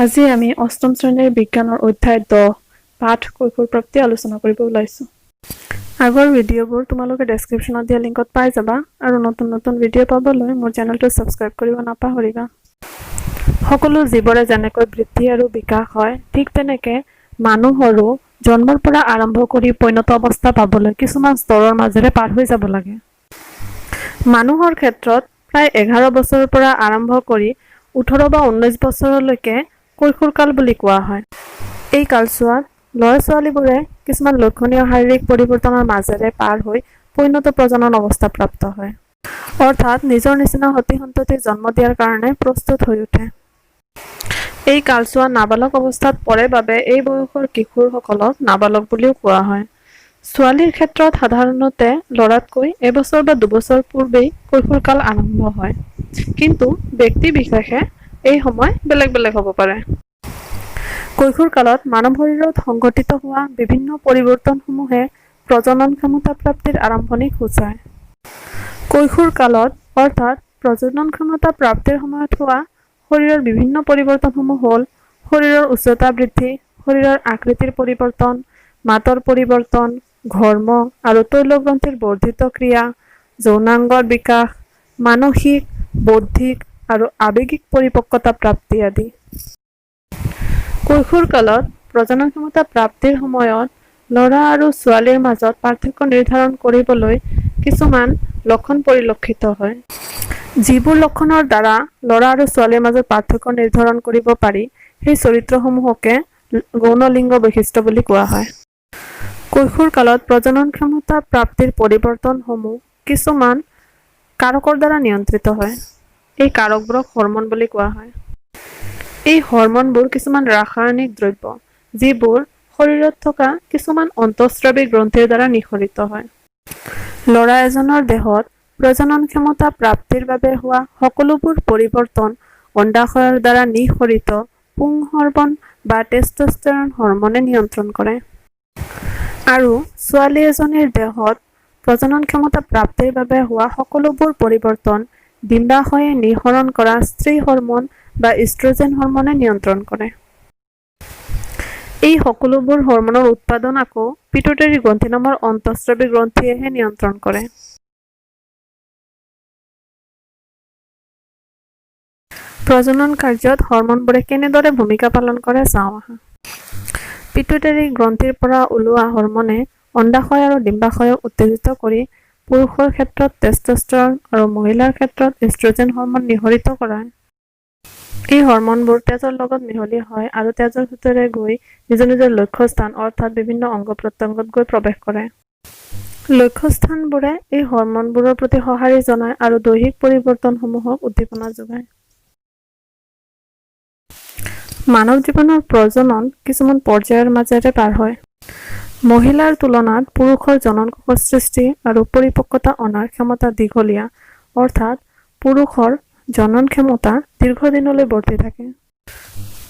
আজি আমি অষ্টম শ্ৰেণীৰ বিজ্ঞানৰ অধ্যায় 10 পাঠ কৈশোৰ প্ৰাপ্তি আলোচনা কৰিব ওলাইছো। আগৰ ভিডিঅ'বোৰ তোমালোকে ডেসক্ৰিপচনত দিয়া লিংকত পাই যাবা আৰু নতুন নতুন ভিডিঅ' পাবলৈ মোৰ চেনেলটো সাবস্ক্ৰাইব কৰিব নাপাহৰিবা। সকলো জীৱৰে যেনেকৈ বৃদ্ধি আৰু বিকাশ হয়, ঠিক তেনেকে মানুহৰো জন্মৰ পৰা আৰম্ভ কৰি পৈণত অৱস্থা পাবলৈ কিছুমান স্তৰৰ মাজেৰে পাৰ হৈ যাব লাগে। মানুহৰ ক্ষেত্ৰত প্ৰায় 11 বছৰৰ পৰা আৰম্ভ কৰি 18 বা 19 বছৰলৈকে কৈশোৰ কাল বুলি কোৱা হয়। এই কালছোৱাত ল'ৰা-ছোৱালীবোৰে কিছুমান লক্ষণীয় শাৰীৰিক পৰিৱৰ্তনৰ মাজেৰে পাৰ হৈ পৈণত প্ৰজনন অৱস্থা প্ৰাপ্ত হয়। অৰ্থাৎ নিজৰ নিচিনা সতি সন্ততি জন্ম দিয়াৰ কাৰণে প্ৰস্তুত হৈ উঠে। এই কালছোৱা নাবালক অৱস্থাত পৰে বাবে এই বয়সৰ কিশোৰসকলক নাবালক বুলিও কোৱা হয়। ছোৱালীৰ ক্ষেত্ৰত সাধাৰণতে ল'ৰাতকৈ এবছৰ বা 2 বছৰ পূৰ্বেই কৈশোৰ কাল আৰম্ভ হয়। কিন্তু ব্যক্তি বিশেষে এই সময় বেলেগ বেলেগ হ'ব পাৰে। কৈশোৰ কালত মানৱ শৰীৰত সংঘটিত হোৱা বিভিন্ন পৰিৱৰ্তনসমূহে প্ৰজনন ক্ষমতা প্ৰাপ্তিৰ আৰম্ভণিক সূচায়। কৈশোৰ কালত অৰ্থাৎ প্ৰজনন ক্ষমতা প্ৰাপ্তিৰ সময়ত হোৱা শৰীৰৰ বিভিন্ন পৰিৱৰ্তনসমূহ হ'ল শৰীৰৰ উচ্চতা বৃদ্ধি, শৰীৰৰ আকৃতিৰ পৰিৱৰ্তন, মাতৰ পৰিৱৰ্তন, ঘৰ্ম আৰু তৈলগ্ৰন্থিৰ বৰ্ধিত ক্ৰিয়া, যৌনাংগৰ বিকাশ, মানসিক, বৌদ্ধিক আৰু আৱেগিক পৰিপক্কতা প্ৰাপ্তি আদি। কৈশোৰ কালত প্ৰজনন ক্ষমতা প্ৰাপ্তিৰ সময়ত ল'ৰা আৰু ছোৱালীৰ মাজত পাৰ্থক্য নিৰ্ধাৰণ কৰিবলৈ কিছুমান লক্ষণ পৰিলক্ষিত হয়। যিবোৰ লক্ষণৰ দ্বাৰা ল'ৰা আৰু ছোৱালীৰ মাজত পাৰ্থক্য নিৰ্ধাৰণ কৰিব পাৰি, সেই চৰিত্ৰসমূহকে গৌণ লিংগ বৈশিষ্ট্য বুলি কোৱা হয়। কৈশোৰ কালত প্ৰজনন ক্ষমতা প্ৰাপ্তিৰ পৰিৱৰ্তনসমূহ কিছুমান কাৰকৰ দ্বাৰা নিয়ন্ত্ৰিত হয়। এই কাৰকবোৰক হৰমন বুলি কোৱা হয়। এই হৰমনবোৰ কিছুমান ৰাসায়নিক দ্ৰব্য, যিবোৰ শৰীৰত থকা কিছুমান অন্তঃস্ৰাৱী গ্ৰন্থিৰ দ্বাৰা নিঃসৰিত হয়। ল'ৰা এজনৰ দেহত প্ৰজনন ক্ষমতা প্ৰাপ্তিৰ বাবে হোৱা সকলোবোৰ পৰিৱৰ্তন অণ্ডাশয়ৰ দ্বাৰা নিঃসৰিত পুং হৰমন বা টেষ্টষ্টেৰন হৰমনে নিয়ন্ত্ৰণ কৰে। আৰু ছোৱালী এজনীৰ দেহত প্ৰজনন ক্ষমতা প্ৰাপ্তিৰ বাবে হোৱা সকলোবোৰ পৰিৱৰ্তন ডিম্বাশয়ে নিঃসৰণ কৰা স্ত্ৰী হৰমন বা ইষ্ট্ৰজেন হৰমনে নিয়ন্ত্ৰণ কৰে। এই সকলোবোৰ হৰমনৰ উৎপাদন আকৌ পিটুইটাৰী গ্ৰন্থি নামৰ অন্তঃস্ৰাৱী গ্ৰন্থিয়েহে নিয়ন্ত্ৰণ কৰে। প্ৰজনন কাৰ্যত হৰমনবোৰে কেনেদৰে ভূমিকা পালন কৰে চাওঁ আহা। পিটুইটাৰী গ্ৰন্থিৰ পৰা ওলোৱা হৰমনে অণ্ডাশয় আৰু ডিম্বাশয়ক উত্তেজিত কৰি পুৰুষৰ ক্ষেত্ৰত টেষ্টষ্টেৰন আৰু মহিলাৰ ক্ষেত্ৰত ইষ্ট্ৰজেন হৰমন নিঃসৰিত কৰায়। এই হৰমনবোৰ তেজৰ লগত মিহলি হয় আৰু তেজৰ ভিতৰে গৈ নিজৰ নিজৰ লক্ষ্যস্থান অৰ্থাৎ বিভিন্ন অংগ প্ৰত্যংগত গৈ প্ৰৱেশ কৰে। লক্ষ্যস্থানবোৰে এই হৰমনবোৰৰ প্ৰতি সঁহাৰি জনায় আৰু দৈহিক পৰিৱৰ্তনসমূহক উদ্দীপনা যোগায়। মানৱ জীৱনৰ প্ৰজনন কিছুমান পৰ্যায়ৰ মাজেৰে পাৰ হয়। মহিলাৰ তুলনাত পুৰুষৰ জনন কোষৰ সৃষ্টি আৰু পৰিপক্কতা অনাৰ ক্ষমতা দীঘলীয়া, অৰ্থাৎ পুৰুষৰ জনন ক্ষমতা দীৰ্ঘদিনলৈ বৰ্তি থাকে।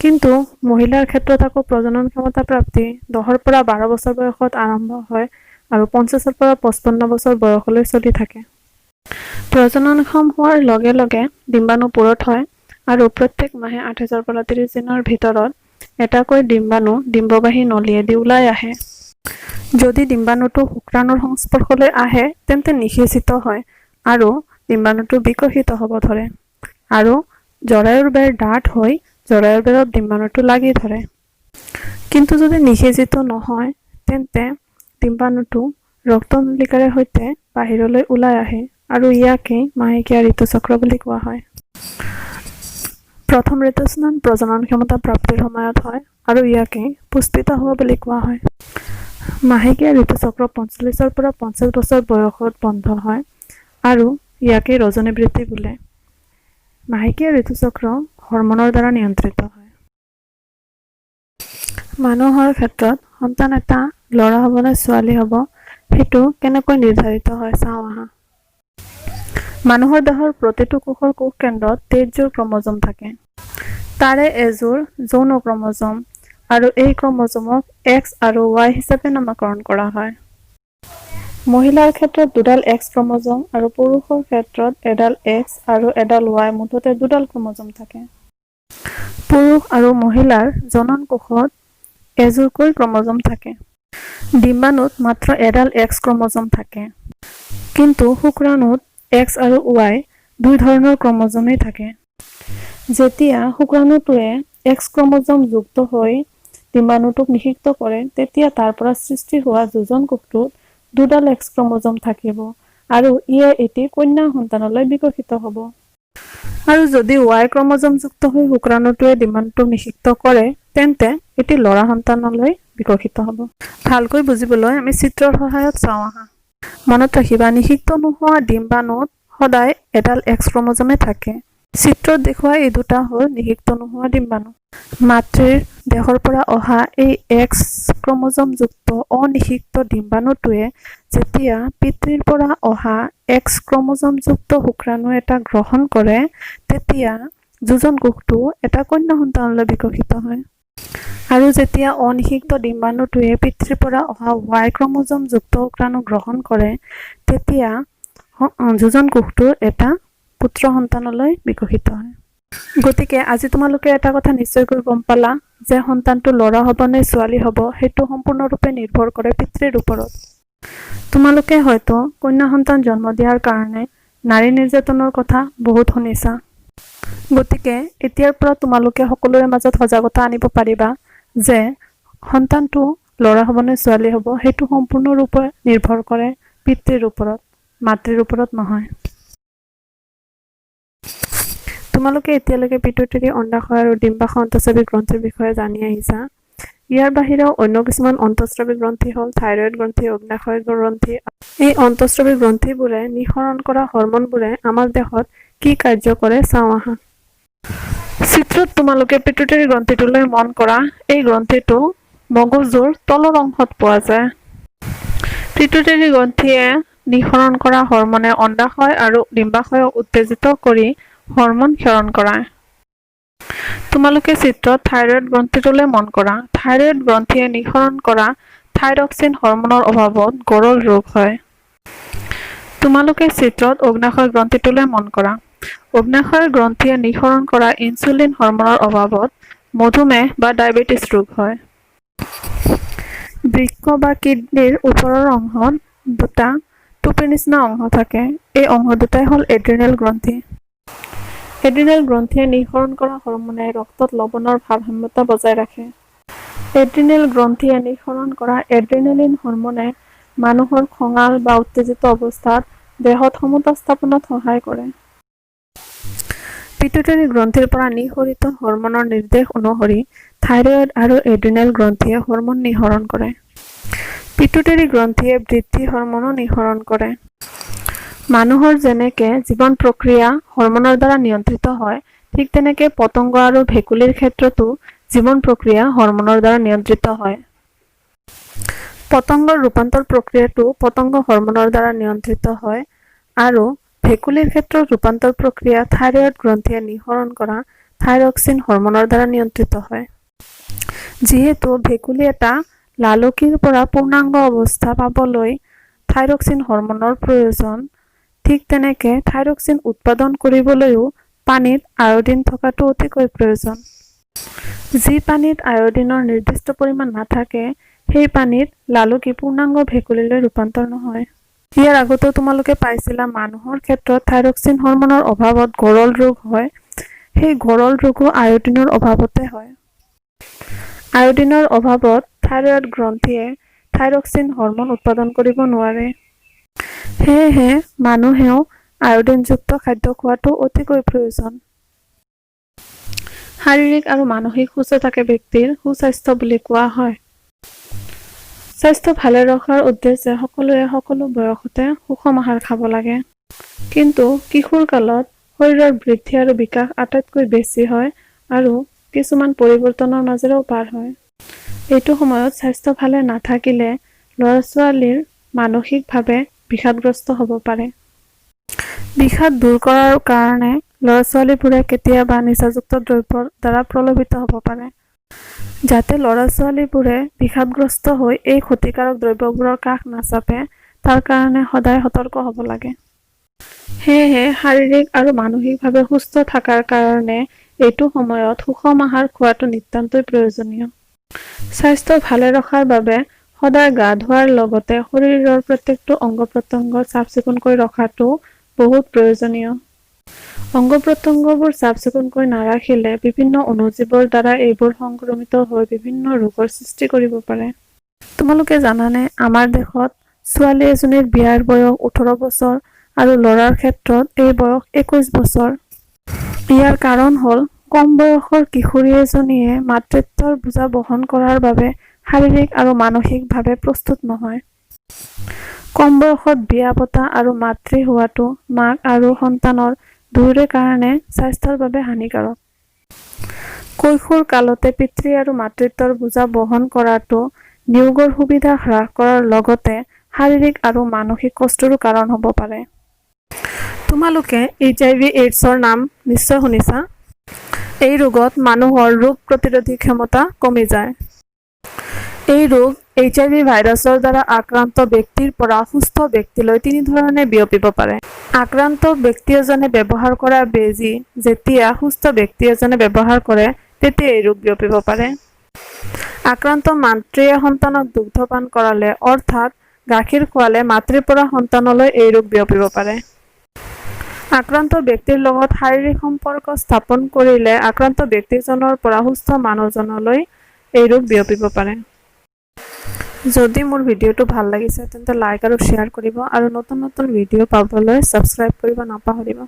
কিন্তু মহিলাৰ ক্ষেত্ৰত আকৌ প্ৰজনন ক্ষমতা প্ৰাপ্তি 10 পৰা 12 বছৰ বয়সত আৰম্ভ হয় আৰু 50 পৰা 55 বছৰ বয়সলৈ চলি থাকে। প্ৰজননক্ষম হোৱাৰ লগে লগে ডিম্বাণু পূৰঠ হয় আৰু প্ৰত্যেক মাহে 28 পৰা 30 দিনৰ ভিতৰত এটাকৈ ডিম্বাণু ডিম্ববাহী নলীয়েদি ওলাই আহে। যদি ডিম্বাণুটো শুক্ৰাণুৰ সংস্পৰ্শলৈ আহে তেন্তে নিষেচিত হয় আৰু ডিম্বাণুটো বিকশিত হ'ব ধৰে আৰু জৰায়ুৰ বেৰ ডাঠ হৈ জৰায়ুৰ বেৰত ডিম্বাণুটো লাগি ধৰে। কিন্তু যদি নিষেচিত নহয় তেন্তে ডিম্বাণুটো ৰক্তনলিকাৰে সৈতে বাহিৰলৈ ওলাই আহে আৰু ইয়াকেই মাহেকীয়া ঋতুচক্ৰ বুলি কোৱা হয়। প্ৰথম ঋতুস্নান প্ৰজনন ক্ষমতা প্ৰাপ্তিৰ সময়ত হয় আৰু ইয়াকেই পুষ্পিত হোৱা বুলি কোৱা হয়। মাহেকীয়া ঋতুচক্ৰ 45 পৰা 50 বছৰ বয়সত বন্ধ হয় আৰু ইয়াকেই ৰজনী বৃদ্ধি বোলে। মাহেকীয়া ঋতুচক্ৰ হৰমনৰ দ্বাৰা নিয়ন্ত্ৰিত হয়। মানুহৰ ক্ষেত্ৰত সন্তান এটা ল'ৰা হ'ব নে ছোৱালী হ'ব সেইটো কেনেকৈ নিৰ্ধাৰিত হয় চাওঁ আহা। মানুহৰ দেহৰ প্ৰতিটো কোষৰ কোষ কেন্দ্ৰত 23 যোৰ ক্ৰম'জম থাকে। তাৰে এযোৰ যৌন ক্ৰম'জম আৰু এই ক্ৰম'জমক X আৰু Y হিচাপে নামকৰণ কৰা হয়। মহিলাৰ ক্ষেত্ৰত 2ডাল X ক্ৰম'জম আৰু পুৰুষৰ ক্ষেত্ৰত এডাল X আৰু এডাল Y মুঠতে 2ডাল ক্ৰম'জম থাকে। পুৰুষ আৰু মহিলাৰ জনন কোষত এযোৰকৈ ক্ৰম'জম থাকে। ডিম্বাণুত মাত্ৰ এডাল এক্স ক্ৰম'জম থাকে। কিন্তু শুক্ৰাণুত এক্স আৰু ৱাই দুই ধৰণৰ ক্ৰম'জমেই থাকে। যেতিয়া শুক্ৰাণুটোৱে এক্স ক্ৰম'জম যুক্ত হৈ ডিম্বাণুটোক নিষিক্ত কৰে, তেতিয়া তাৰ পৰা সৃষ্টি হোৱা যোজন কোষটোত দুডাল এক্স ক্ৰম'জম থাকিব আৰু ইয়ে এটি কন্যা সন্তানলৈ বিকশিত হ'ব। আৰু যদি ৱাই ক্ৰম'জম যুক্ত হৈ শুক্ৰাণুটোৱে ডিম্বাণুটোক নিষিক্ত কৰে, তেন্তে এটি ল'ৰা সন্তানলৈ বিকশিত হ'ব। ভালকৈ বুজিবলৈ আমি চিত্ৰৰ সহায়ত চাওঁ আহা। মনত ৰাখিবা, নিষিক্ত নোহোৱা ডিম্বাণুত সদায় এডাল এক্স ক্ৰম'জমে থাকে। চিত্ৰত দেখুওৱা এই দুটা হ'ল নিষিক্ত নোহোৱা ডিম্বাণু। মাতৃৰ দেহৰ পৰা অহা এই এক্স ক্ৰম'জমযুক্ত অনিষিক্ত ডিম্বাণুটোৱে যেতিয়া পিতৃৰ পৰা অহা এক্স ক্ৰম'জমযুক্ত শুক্ৰাণু এটা গ্ৰহণ কৰে, তেতিয়া যোজন কোষটো এটা কন্যা সন্তানলৈ বিকশিত হয়। আৰু যেতিয়া অনিষিক্ত ডিম্বাণুটোৱে পিতৃৰ পৰা অহা ৱাই ক্ৰম'জমযুক্ত শুক্ৰাণু গ্ৰহণ কৰে, তেতিয়া যোজন কোষটো এটা পুত্ৰ সন্তানলৈ বিকশিত হয়। গতিকে আজি তোমালোকে এটা কথা নিশ্চয়কৈ গম পালা যে সন্তানটো ল'ৰা হ'ব নে ছোৱালী হ'ব সেইটো সম্পূৰ্ণৰূপে নিৰ্ভৰ কৰে পিতৃৰ ওপৰত। তোমালোকে হয়তো কন্যা সন্তান জন্ম দিয়াৰ কাৰণে নাৰী নিৰ্যাতনৰ কথা বহুত শুনিছা। গতিকে এতিয়াৰ পৰা তোমালোকে সকলোৰে মাজত সজাগতা আনিব পাৰিবা যে সন্তানটো ল'ৰা হ'ব নে ছোৱালী হ'ব সেইটো সম্পূৰ্ণৰূপে নিৰ্ভৰ কৰে পিতৃৰ ওপৰত, মাতৃৰ ওপৰত নহয়। তোমালোকে এতিয়ালৈকে পিটুইটাৰী, অণ্ডাশয় আৰু ডিম্বাশয় অন্তঃস্ৰাৱী গ্ৰন্থিৰ বিষয়ে জানি আহিছা। ইয়াৰ বাহিৰেও অন্য কিছুমান অন্তঃস্ৰাৱী গ্ৰন্থি হ'ল থাইৰয়ড গ্ৰন্থি, অগ্ন্যাশয় গ্ৰন্থি। এই অন্তঃস্ৰাৱী গ্ৰন্থিবোৰে নিঃসৰণ কৰা হৰম'নবোৰে আমাৰ দেহত কি কাৰ্য কৰে চাওঁ আহা। চিত্ৰত তোমালোকে পিটুইটাৰী গ্ৰন্থিটোলৈ মন কৰা। এই গ্ৰন্থিটো মগজুৰ তলৰ অংশত পোৱা যায়। পিটুইটাৰী গ্ৰন্থিয়ে নিঃসৰণ কৰা হৰম'নে অণ্ডাশয় আৰু ডিম্বাশয়ক উত্তেজিত কৰি হৰম'ন ক্ষৰণ কৰায়। তোমালোকে চিত্ৰত থাইৰয়ড গ্ৰন্থিটোলৈ মন কৰা। থাইৰয়ড গ্ৰন্থিয়ে নিঃসৰণ কৰা থাইৰক্সিন হৰম'নৰ অভাৱত গৰল ৰোগ হয়। তোমালোকে চিত্ৰত অগ্ন্যাশয় গ্ৰন্থিটোলৈ মন কৰা। অগ্ন্যাশয় গ্ৰন্থিয়ে নিঃসৰণ কৰা ইনচুলিন হৰম'নৰ অভাৱত মধুমেহ বা ডায়েবেটিছ ৰোগ হয়। বৃক্ক বা কিডনীৰ ওপৰৰ অংশত দুটা টুপিৰ নিচিনা অংশ থাকে। এই অংশ দুটাই হ'ল এড্ৰিনেল গ্ৰন্থি। এড্ৰিনেল গ্ৰন্থিয়ে নিঃসৰণ কৰা হৰম'নে ৰক্তত লৱণৰ ভাৰসাম্যতা বজাই ৰাখে। এড্ৰিনেল গ্ৰন্থিয়ে নিঃসৰণ কৰা এড্ৰিনেলিন হৰম'নে মানুহৰ খঙাল বা উত্তেজিত অৱস্থাত দেহত সমতা স্থাপনত সহায় কৰে। পিটুইটাৰী গ্ৰন্থিৰ পৰা নিঃসৰিত হৰম'নৰ নিৰ্দেশ অনুসৰি থাইৰয়ড আৰু এড্ৰিনেল গ্ৰন্থিয়ে হৰম'ন নিঃসৰণ কৰে। পিটুইটাৰী গ্ৰন্থিয়ে বৃদ্ধি হৰম'নো নিঃসৰণ কৰে। মানুহৰ যেনেকে জীৱন প্ৰক্ৰিয়া হৰম'নৰ দ্বাৰা নিয়ন্ত্ৰিত হয়, ঠিক তেনেকে পতংগ আৰু ভেকুলীৰ ক্ষেত্ৰতো জীৱন প্ৰক্ৰিয়া হৰম'নৰ দ্বাৰা নিয়ন্ত্ৰিত হয়। পতংগৰ ৰূপান্তৰ প্ৰক্ৰিয়াটো পতংগ হৰম'নৰ দ্বাৰা নিয়ন্ত্ৰিত হয় আৰু ভেকুলীৰ ক্ষেত্ৰত ৰূপান্তৰ প্ৰক্ৰিয়া থাইৰয়ড গ্ৰন্থিয়ে নিঃসৰণ কৰা থাইৰক্সিন হৰম'নৰ দ্বাৰা নিয়ন্ত্ৰিত হয়। যিহেতু ভেকুলী এটা লালকিৰ পৰা পূৰ্ণাংগ অৱস্থা পাবলৈ থাইৰক্সিন হৰম'নৰ প্ৰয়োজন, ঠিক তেনেকে থাইৰক্সিন উৎপাদন কৰিবলৈও পানীত আয়ডিন থকাটো অতিকৈ প্ৰয়োজন। যি পানীত আয়ডিনৰ নিৰ্দিষ্ট পৰিমাণ নাথাকে, সেই পানীত লালকি পূৰ্ণাংগ ভেকুলীলৈ ৰূপান্তৰ নহয়। ইয়াৰ আগতেও তোমালোকে পাইছিলা মানুহৰ ক্ষেত্ৰত থাইৰক্সিন হৰম'নৰ অভাৱত গৰল ৰোগ হয়। সেই গৰল ৰোগো আয়ডিনৰ অভাৱতে হয়। আয়ডিনৰ অভাৱত থাইৰয়ড গ্ৰন্থিয়ে থাইৰক্সিন হৰম'ন উৎপাদন কৰিব নোৱাৰে। সেয়েহে মানুহেও আয়ডিনযুক্ত খাদ্য খোৱাটো অতিকৈ প্ৰয়োজন। শাৰীৰিক আৰু মানসিক সুস্থতাকে ব্যক্তিৰ সুস্বাস্থ্য বুলি কোৱা হয়। স্বাস্থ্য ভালে ৰখাৰ উদ্দেশ্যে সকলোৱে সকলো বয়সতে সুষম আহাৰ খাব লাগে। কিন্তু কিশোৰ কালত শৰীৰৰ বৃদ্ধি আৰু বিকাশ আটাইতকৈ বেছি হয় আৰু কিছুমান পৰিৱৰ্তনৰ মাজেৰেও পাৰ হয়। এইটো সময়ত স্বাস্থ্য ভালে নাথাকিলে ল'ৰা-ছোৱালীৰ মানসিকভাৱে বিষাদগ্ৰস্ত হ'ব পাৰে। বিষাদ দূৰ কৰাৰ কাৰণে ল'ৰা-ছোৱালীবোৰে কেতিয়াবা নিচাযুক্ত দ্ৰব্যৰ দ্বাৰা প্ৰলোভিত হ'ব পাৰে। যাতে ল'ৰা-ছোৱালীবোৰে বিষাদগ্ৰস্ত হৈ এই ক্ষতিকাৰক দ্ৰব্যবোৰৰ কাষ নাচাপে, তাৰ কাৰণে সদায় সতৰ্ক হ'ব লাগে। সেয়েহে শাৰীৰিক আৰু মানসিকভাৱে সুস্থ থকাৰ কাৰণে এইটো সময়ত সুষম আহাৰ খোৱাটো নিতান্তই প্ৰয়োজনীয়। স্বাস্থ্য ভালে ৰখাৰ বাবে সদায় গা ধোৱাৰ লগতে শৰীৰৰ প্ৰত্যেকটো অংগ প্ৰত্যংগ চাফ চিকুণকৈ ৰখাটো বহুত প্ৰয়োজনীয়। অংগ প্ৰত্যংগবোৰ চাফ চিকুণকৈ নাৰাখিলে বিভিন্ন অণুজীৱৰ দ্বাৰা এইবোৰ সংক্ৰমিত হৈ বিভিন্ন ৰোগৰ সৃষ্টি কৰিব পাৰে। তোমালোকে জানানে আমাৰ দেশত ছোৱালী এজনীৰ বিয়াৰ বয়স 18 বছৰ আৰু ল'ৰাৰ ক্ষেত্ৰত এই বয়স 21 বছৰ। ইয়াৰ কাৰণ হ'ল কম বয়সৰ কিশোৰী এজনীয়ে মাতৃত্বৰ বোজা বহন কৰাৰ বাবে শাৰীৰিক আৰু মানসিকভাৱে প্ৰস্তুত নহয়। কম বয়সত বিয়া পতা আৰু মাতৃ হোৱাটো মাক আৰু সন্তানৰ দুয়োৰে কাৰণে স্বাস্থ্যৰ বাবে হানিকাৰক। কৈশোৰ কালতে পিতৃ আৰু মাতৃত্বৰ বোজা বহন কৰাটো নিয়োগৰ সুবিধা হ্ৰাস কৰাৰ লগতে শাৰীৰিক আৰু মানসিক কষ্টৰো কাৰণ হ'ব পাৰে। তোমালোকে HIV/AIDS-ৰ নাম নিশ্চয় শুনিছা। এই ৰোগত মানুহৰ ৰোগ প্ৰতিৰোধী ক্ষমতা কমি যায়। এই ৰোগ HIV ভাইৰাছৰ দ্বাৰা আক্ৰান্ত ব্যক্তিৰ পৰা সুস্থ ব্যক্তিলৈ তিনি ধৰণে বিয়পিব পাৰে। আক্ৰান্ত ব্যক্তি এজনে ব্যৱহাৰ কৰা বেজী যেতিয়া সুস্থ ব্যক্তি এজনে ব্যৱহাৰ কৰে তেতিয়া এই ৰোগ বিয়পিব পাৰে। আক্ৰান্ত মাতৃয়ে সন্তানক দুগ্ধপান কৰালে অৰ্থাৎ গাখীৰ খোৱালে মাতৃৰ পৰা সন্তানলৈ এই ৰোগ বিয়পিব পাৰে। আক্ৰান্ত ব্যক্তিৰ লগত শাৰীৰিক সম্পৰ্ক স্থাপন কৰিলে আক্ৰান্ত ব্যক্তিজনৰ পৰা সুস্থ মানুহজনলৈ এই ৰোগ বিয়পিব পাৰে। যদি মোৰ ভিডিঅ'টো ভাল লাগিছে তেন্তে লাইক আৰু শ্বেয়াৰ কৰিব আৰু নতুন নতুন ভিডিঅ' পাবলৈ ছাবস্ক্ৰাইব কৰিব নাপাহৰিব।